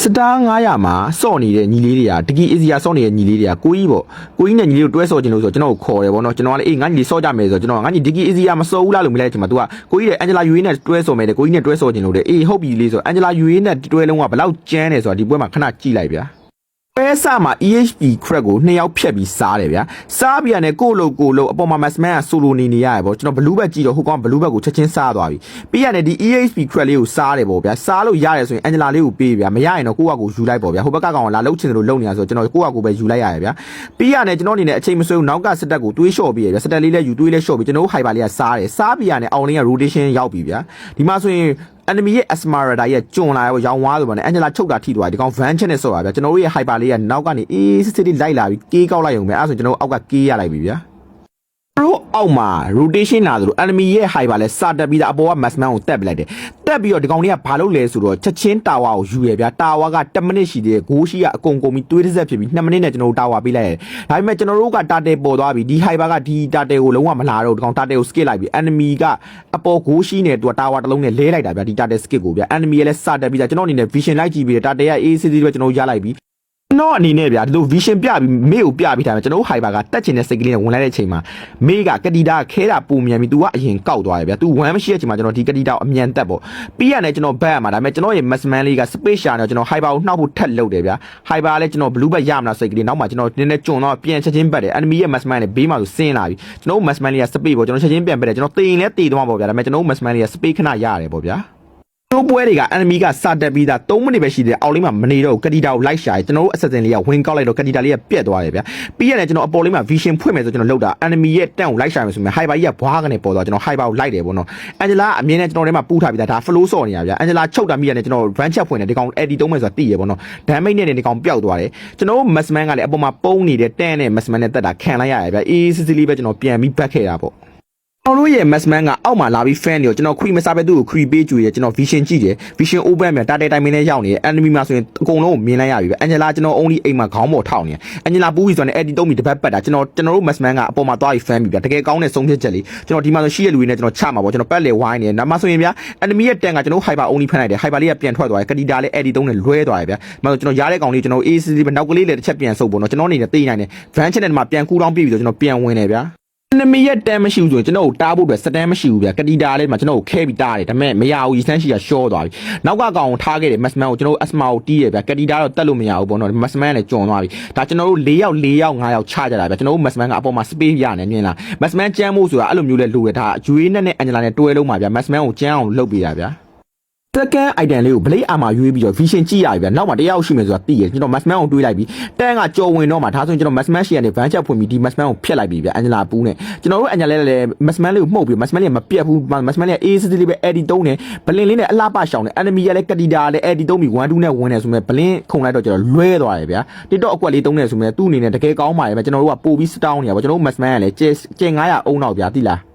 စတား900မှာစော့နေတဲ့ညီလေးတွေကတကီအစီယာစော့နေတဲ့ညီလေးတွေကကိုကြီးပေါ့ကိုကြီးနဲ့ညီလေးတို့တွဲစော့ခြင်းလို့ဆိုကျွန်တော်ကိုခေါ်တယ်ဗောနော်ကျွန်တော်ကလည်းအေးငါညီလေးစော့ကြမယ်ဆိုကျွန်တော်ငါညီတကီအစီယာမစော့ဘူးလားလို့မေးလိုက်တဲ့အချိန်မှာ तू ကကိုကြီးတဲ့အန်ဂျလာယူအေးနဲ့တွဲစော့မယ်တဲ့ကိုကြီးနဲ့တွဲစော့ခြင်းလို့တဲ့အေးဟုတ်ပြီလေးဆိုအန်ဂျလာယူအေးနဲ့တွဲလုံးကဘယ်လောက်ကျန်းတယ်ဆိုတာဒီပွဲမှာခဏကြည့်လိုက်ဗျာပဲဆာမှာ EHP crack ကို2ယောက်ဖြတ်ပြီးစားတယ်ဗျာစားပြီးရတယ်ကိုလို့အပေါ်မှာ Massman ကဆိုလိုနေရတယ်ဗောကျွန်တော် blue bag ကြည့်တော့ဟိုကောင် blue bag ကိုချက်ချင်းစားသွားပြီပြီးရတယ်ဒီ EHP crack လေးကိုစားတယ်ဗောဗျာစားလို့ရတယ်ဆိုရင် Angela လေးကိုပေးဗျာမရရင်တော့ကိုယ့်အကူယူလိုက်ဗောဗျာဟိုဘက်ကကောင်လာလှုပ်ချင်တယ်လို့လှုပ်နေတာဆိုကျွန်တော်ကိုယ့်အကူပဲယူလိုက်ရတယ်ဗျာပြီးရတယ်ကျွန်တော်အနေနဲ့အချိန်မဆွေးဘူးနောက်ကစတက်ကိုတွေးလျှော့ပြီးရဗျာစတက်လေးလည်းယူတွေးလည်းလျှော့ပြီးကျွန်တော် hyper လေးကစားတယ်စားပြီးရတယ်အောင်လင်းက rotation ရောက်ပြီဗျာဒီမှာဆိုရင်enemy ရဲ့ Asmarada ရဲ့ကျွန်းလာရောင်ဝါးဆိုပါနဲ့ Angela ချုပ်တာထိသွားတယ်ဒီကောင် van ချက်နဲ့ဆော့တာဗျာကျွန်တော်တို့ရဲ့ hyper လေးကနောက်ကနေအေးစစ်စစ်လေးလိုက်လာပြီးကေးကောက်လိုက်ရုံပဲအဲ့ဆိုကျွန်တော်အောက်ကကေးရလိုက်ပြီဗျာတို့အောက်မှာ rotation လာသလို enemy ရဲ့ hyper လဲစတက်ပြီးသားအပေါ်က Massman ကိုတက်ပလိုက်တယ်တက်ပြီးတော့ဒီကောင်လေးကဘာလုပ်လဲဆိုတော့ချက်ချင်းတာဝါကိုယူရဗျာတာဝါက10မိနစ်ရှိသေးတယ်ဂိုးရှိကအကုန်ကုန်ပြီးတွေးတစ်ဆက်ဖြစ်ပြီး2မိနစ်နဲ့ကျွန်တော်တို့တာဝါပေးလိုက်ရတယ်ဒါပေမဲ့ကျွန်တော်တို့ကတာတဲပေါ်သွားပြီဒီ hyper ကဒီတာတဲကိုလုံးဝမလာတော့ဒီကောင်တာတဲကို skip လိုက်ပြီ enemy ကအပေါ်ဂိုးရှိနေသူကတာဝါတစ်လုံးနဲ့လဲလိုက်တာဗျာဒီတာတဲ skip ကိုဗျာ enemy ရဲ့လဲစတက်ပြီးသားကျွန်တော်အနေနဲ့ vision လိုက်ကြည့်ပြီးတာတဲက ACC ပဲကျွန်တော်ရလိုက်ပြီနော်အနေနဲ့ဗျာဒီလို vision ပြပြီးမေကိုပြပြီးထားမယ်ကျွန်တော် hyper ကတက်ချင်တဲ့စိတ်ကလေးနဲ့ဝင်လိုက်တဲ့အချိန်မှာမေကကတိတာခဲတာပုံမြန်ပြီး तू ကအရင်ကောက်သွားတယ်ဗျာ तू 1မရှိတဲ့အချိန်မှာကျွန်တော်ဒီကတိတာကိုအမြန်တက်ပေါ့ပြီးရတယ်ကျွန်တော်ဘက်ရမှာဒါပေမဲ့ကျွန်တော်ရဲ့ Massman လေးက space ရှာနေတော့ကျွန်တော် hyper ကိုနှောက်ဖို့ထက်လုပ်တယ်ဗျာ hyper လည်းကျွန်တော် blue bag ရမလားစိတ်ကလေးနောက်မှကျွန်တော်နည်းနည်းကျွန်းတော့ပြန်ချက်ချင်းပတ်တယ် enemy ရဲ့ Massman နဲ့ဘေးမှာဆိုဆင်းလာပြီကျွန်တော် Massman လေးက space ပေါ့ကျွန်တော်ချက်ချင်းပြန်ပတ်တယ်ကျွန်တော်တေရင်လဲတေသွားပေါ့ဗျာဒါပေမဲ့ကျွန်တော် Massman လေးက space ခဏရတယ်ပေါ့ဗျာတို့ပွဲတွေက enemy ကစတက်ပြီးသား3မိနစ်ပဲရှိသေးတယ်အောက်လေးမှာမနေတော့ကတိတာကိုလိုက်ရှာတယ်ကျွန်တော်တို့ assassin လေးကဝင်ကောက်လိုက်တော့ကတိတာလေးကပြက်သွားတယ်ဗျာပြီးရတယ်ကျွန်တော်အပေါ်လေးမှာ vision ဖွင့်မယ်ဆိုကျွန်တော်လောက်တာ enemy ရဲ့တန့်ကိုလိုက်ရှာမယ်ဆိုရင် hyper ကြီးကဘွားကနေပေါ်သွားကျွန်တော် hyper ကိုလိုက်တယ်ပေါ့နော် Angela အမြင်နဲ့ကျွန်တော်ထဲမှာပူးထားပြီးသားဒါ flow ဆော့နေတာဗျာ Angela ချုပ်တာမိရတယ်ကျွန်တော် run check ဖွင့်တယ်ဒီကောင် edit သုံးမယ်ဆိုတာသိရပေါ့နော် damage နဲ့ဒီကောင်ပျောက်သွားတယ်ကျွန်တော် Massman ကလည်းအပေါ်မှာပုံးနေတဲ့တန့်နဲ့ Massman နဲ့တက်တာခံလိုက်ရတယ်ဗျာ easy လေးပဲကျွန်တော်ပြန်ပြီးပတ်ခဲ့တာပေါ့ကျွန်တော်တို့ရဲ့ Massman ကအောက်မှာလာပြီး fan တွေကိုကျွန်တော်ခွီမစားပဲသူ့ကိုခွီပေးကြွေတယ်ကျွန်တော် vision ကြည့်တယ် vision open မြန်တာတဲတိုင်းမင်းနဲ့ရောက်နေတယ် enemy မှာဆိုရင်အကုန်လုံးကိုမြင်လိုက်ရပြီပဲ Angela ကျွန်တော် only အိမ်မှာခေါင်းပေါ်ထောက်နေတယ် Angela ပူးပြီးဆိုရင် edit သုံးပြီးတစ်ပတ်ပတ်တာကျွန်တော်တို့ Massman ကအပေါ်မှာသွားပြီး fan ပြီဗျာတကယ်ကောင်းတဲ့ဆုံးဖြတ်ချက်လေးကျွန်တော်ဒီမှာဆိုရှိရလူတွေနဲ့ကျွန်တော်ချမှာပေါ့ကျွန်တော်ပတ်လေဝိုင်းနေတယ်နောက်မှဆိုရင်ဗျာ enemy ရဲ့တန်ကကျွန်တော် hyper only ဖမ်းလိုက်တယ် hyper လေးကပြန်ထွက်သွားတယ်ကတိတာလေး edit သုံးနဲ့လွဲသွားတယ်ဗျာဒီမှာဆိုကျွန်တော်ရားတဲ့ကောင်လေးကျွန်တော် AC ပဲနောက်ကလေးလည်းတစ်ချက်ပြန်ဆုပ်ပေါ့နော်ကျွန်တော်အနေနဲ့သိနိုင်တယ် van channel မှာပြန်ကူတောင်းပြီးပြီးဆိုကျွန်တော်ပြန်ဝင်တယ်ဗျာenemy ရဲ့တန်းမရှိဘူးဆိုရင်ကျွန်တော်တို့တားဖို့အတွက်စတန်းမရှိဘူးဗျာကတိတာလေးမှာကျွန်တော်တို့ခဲပြီးတားတယ်ဒါပေမဲ့မရဘူးရီစမ်းရှိကရှော့သွားပြီနောက်ကကောင်ထားခဲ့တယ် Massman ကိုကျွန်တော်တို့ asma ကိုတီးတယ်ဗျာကတိတာတော့တက်လို့မရဘူးပေါ့နော် Massman နဲ့ကျွံသွားပြီဒါကျွန်တော်တို့4ယောက်5ယောက်ချကြတာဗျာကျွန်တော်တို့ Massman ကအပေါ်မှာ space ရနေမြင်လား Massman ကျန်းမို့ဆိုတာအဲ့လိုမျိုးလဲလိုရတာဂျွေးနဲ့ Angela နဲ့တွဲလုံးပါဗျာ Massman ကိုကျန်းအောင်လုပ်ပေးတာဗျာsecond item လေးကို blade armor ရွေးပြီးတော့ vision ကြည့်ရပြီဗျာနောက်မှတယောက်ရှိမယ်ဆိုတာသိရကျွန်တော် Massman ကိုတွေးလိုက်ပြီးတန်းကကြော်ဝင်တော့မှဒါဆိုရင်ကျွန်တော် Massman ရှိရနေ van check ဖွင့်ပြီးဒီ Massman ကိုဖျက်လိုက်ပြီဗျာ Angela ပူးနဲ့ကျွန်တော်တို့ Angela လည်း Massman လေးကိုမှုတ်ပြီး Massman လေးကမပြတ်ဘူး Massman လေးက AC လေးပဲ edit သုံးတယ်ဘလင်လေးနဲ့အလှပရှောင်းတယ် enemy ကလည်းကတိတာလည်း edit သုံးပြီး1 2နဲ့ဝင်တယ်ဆိုမဲ့ဘလင်ခုံလိုက်တော့ကျွန်တော်လွဲသွားတယ်ဗျာ TikTok အကွက်လေးသုံးတယ်ဆိုမဲ့သူ့အနေနဲ့တကယ်ကောင်းပါရဲ့ဗျာကျွန်တော်တို့ကပို့ပြီး stout နေရပါကျွန်တော်တို့ Massman ကလည်းကျဲ900အုံနောက်ဗျာသိလာ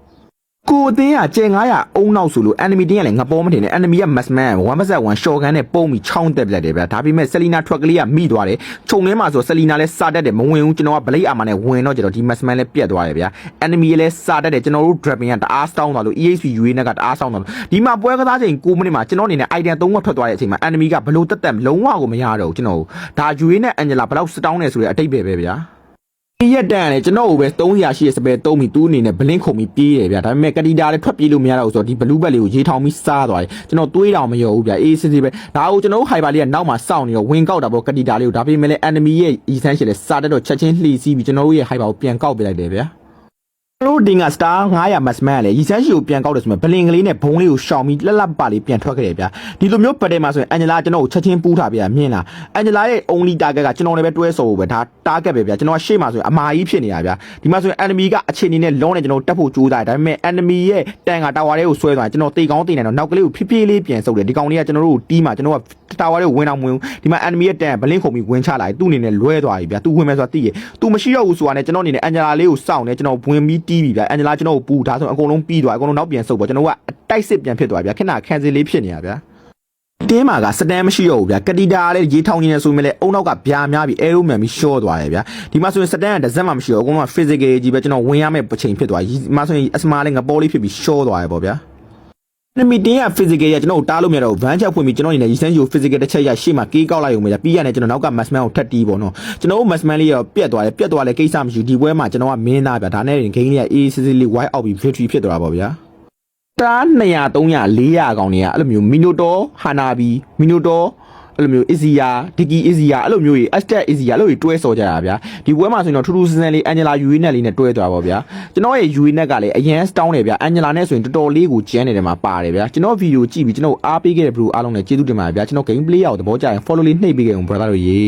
းကိုအတင်းကကျဲ900အုံနောက်ဆိုလို့ enemy တင်းကလည်းငပေါ်မထင်နဲ့ enemy က Massman 1/1 shotgun နဲ့ပုံပြီးချောင်းတက်ပလိုက်တယ်ဗျာဒါပေမဲ့ Selina ထွက်ကလေးကမိသွားတယ်ခြုံထဲမှာဆို Selina လည်းစာတက်တယ်မဝင်ဘူးကျွန်တော်က blade armor နဲ့ဝင်တော့ကျွန်တော်ဒီ Massman လည်းပြတ်သွားတယ်ဗျာ enemy လည်းစာတက်တယ်ကျွန်တော်တို့ drapping ကတအား stout သွားလို့ EHP UA နဲ့ကတအား stout သွားလို့ဒီမှာပွဲကစားချိန်9မိနစ်မှာကျွန်တော်အနေနဲ့ item 3 ခွက်ထွက်သွားတဲ့အချိန်မှာ enemy ကဘလို့တက်လုံးဝကိုမရတော့ဘူးကျွန်တော်ဒါ UA နဲ့ Angela ဘလောက် stout နေဆိုတဲ့အတိတ်ပဲဗျာဒီရက်တန်လေကျွန်တော်ကိုပဲ300ရှိရစပယ်တုံးပြီးသူ့အနေနဲ့ဘလင်းခုံပြီးပြေးတယ်ဗျာဒါပေမဲ့ကတိတာလည်းထွက်ပြေးလို့မရတော့ဘူးဆိုတော့ဒီဘလူးဘက်လေးကိုရေထောင်ပြီးစားသွားတယ်ကျွန်တော်တွေးတောင်မရောဘူးဗျာအေးစစ်စစ်ပဲဒါကိုကျွန်တော်တို့ hyper လေးကနောက်မှာစောင့်နေတော့ဝင်ကောက်တာပေါ့ကတိတာလေးကိုဒါပေမဲ့လည်း enemy ရဲ့ essential လဲစားတဲ့တော့ချက်ချင်းလှီးစီးပြီးကျွန်တော်တို့ရဲ့ hyper ကိုပြန်ကောက်ပေးလိုက်တယ်ဗျာတို့ဒီငါ star 900 Massman လေရီဆန်းရှိကိုပြန်ကောက်တယ်ဆိုမှဘလင်ကလေးနဲ့ဘုံလေးကိုရှောင်ပြီးလက်လက်ပလေးပြန်ထွက်ခဲ့တယ်ဗျာဒီလိုမျိုးပတ်တယ်မှာဆိုရင် Angela ကျွန်တော်ကိုချက်ချင်းပူးထားပြမြင်လား Angela ရဲ့ only target ကကျွန်တော်လည်းပဲတွဲဆော်ဖို့ပဲဒါ target ပဲဗျာကျွန်တော်ရှေ့မှာဆိုရင်အမာကြီးဖြစ်နေတာဗျာဒီမှာဆိုရင် enemy ကအခြေအနေနဲ့လုံးနဲ့ကျွန်တော်တက်ဖို့ကြိုးစားတယ်ဒါပေမဲ့ enemy ရဲ့တန်ကတာဝါလေးကိုဆွဲသွားတယ်ကျွန်တော်တေကောင်းတေနိုင်တော့နောက်ကလေးကိုဖြည်းဖြည်းလေးပြန်ဆုပ်တယ်ဒီကောင်လေးကကျွန်တော်တို့တီးမှာကျွန်တော်ကတာဝါလေးကိုဝင်အောင်ဝင်ဒီမှာ enemy ရဲ့တန်ဘလင်းခုံပြီးဝင်ချလာတယ်သူ့အနေနဲ့လွဲသွားပြီဗျာသူဝင်မယ်ဆိုတာသိရသူမရှိတော့ဘူးဆိုတာနဲ့ကျွန်တော်အနေနဲ့ Angela လေးကိုစောင့်နေကျွန်တော်ဝင်ပြီးတီးပြီဗျာ Angela ကျွန်တော်ပူဒါဆိုအကုန်လုံးပြီးသွားအကုန်လုံးနောက်ပြန်ဆုပ်ပေါ့ကျွန်တော်ကတိုက်စစ်ပြန်ဖြစ်သွားဗျာခဏခံစီလေးဖြစ်နေတာဗျာတင်းမာကစတန်မရှိတော့ဘူးဗျာကတိတာလည်းရေထောင်နေနေဆိုရင်လည်းအုံနောက်ကဗျာများပြီးအဲရိုးမှန်ပြီးရှော့သွားတယ်ဗျာဒီမှာဆိုရင်စတန်ကတစ်စက်မှမရှိတော့အကုန်လုံးက physical ကြီးပဲကျွန်တော်ဝင်ရမယ့်ပချိန်ဖြစ်သွားဒီမှာဆိုရင်အစမားလေးငပေါ်လေးဖြစ်ပြီးရှော့သွားတယ်ပေါ့ဗျာ နမီတင်ရ physical ရကျွန်တော်တားလို့မရတော့ဗန်းချက်ဖွင့်ပြီးကျွန်တော်အနေနဲ့ရီစန်းဂျို physical တစ်ချက်ရရှေ့မှာကေးကောက်လိုက်ရုံပဲပြီးရတယ်ကျွန်တော်နောက်က massman ကိုထပ်တီးပေါ့နော်ကျွန်တော် massman လေးရောပြတ်သွားလဲကိစ္စမရှိဒီပွဲမှာကျွန်တော်ကမင်းသားဗျာဒါနဲ့ game လေးက easy လေး white out ပြီး victory ဖြစ်သွားတာပေါ့ဗျာတား200 300 400ကောင်တွေကအဲ့လိုမျိုးမီနိုတော်ဟာနာဘီမီနိုတော်အဲ့လိုမျိုး Izia Digi Izia အဲ့လိုမျိုးကြီး Astet Izia အဲ့လိုကြီးတွဲဆော်ကြတာဗျာဒီပွဲမှာဆိုရင်တော့ထူးထူးဆန်းဆန်းလေး Angela Yui နဲ့လေးနဲ့တွဲသွားပါဗျာကျွန်တော်ရဲ့ Yui နဲ့ကလည်းအရန် down တယ်ဗျာ Angela နဲ့ဆိုရင်တော်တော်လေးကိုကျန်းနေတယ်မှာပါတယ်ဗျာကျွန်တော်ဗီဒီယိုကြည့်ပြီးကျွန်တော်အားပေးခဲ့တဲ့ bro အားလုံးလည်းကျေးဇူးတင်ပါတယ်ဗျာကျွန်တော် game play ရအောင်သဘောကျရင် follow လေးနှိပ်ပေးခဲ့အောင် brother တို့ရေ